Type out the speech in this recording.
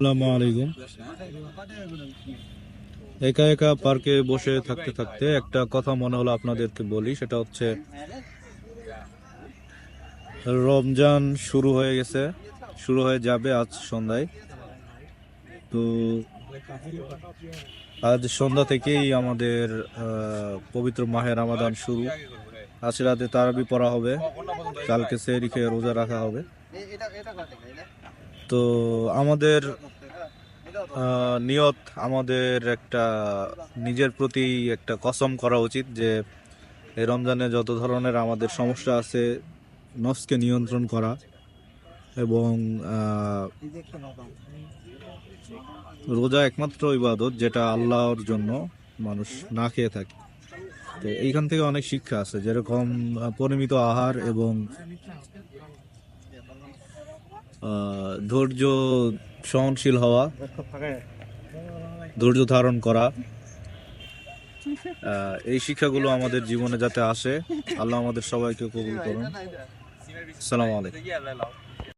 আসসালামু আলাইকুম। একা একা পার্কে বসে থাকতে থাকতে একটা কথা মনে হলো আপনাদেরকে বলি, সেটা হচ্ছে রমজান শুরু হয়ে গেছে, শুরু হয়ে যাবে আজ সন্ধ্যায়। তো আজ সন্ধ্যা থেকেই আমাদের পবিত্র মাহে রমাদান শুরু। আজ রাতে তারাবি পড়া হবে, কালকে সেহরি খেয়ে রোজা রাখা হবে। তো আমাদের নিয়ত, আমাদের একটা নিজের প্রতি একটা কসম করা উচিত যে এই রমজানে যত ধরনের আমাদের সমস্যা আছে নফসকে নিয়ন্ত্রণ করা এবং রোজা একমাত্র ইবাদত যেটা আল্লাহর জন্য মানুষ না খেয়ে থাকে। তো এইখান থেকে অনেক শিক্ষা আছে, যেরকম পরিমিত আহার এবং ধৈর্য, সহনশীল হওয়া, ধৈর্য ধারণ করা। এই শিক্ষাগুলো আমাদের জীবনে যাতে আসে, আল্লাহ আমাদের সবাইকে কবুল করুন। আসসালামু আলাইকুম।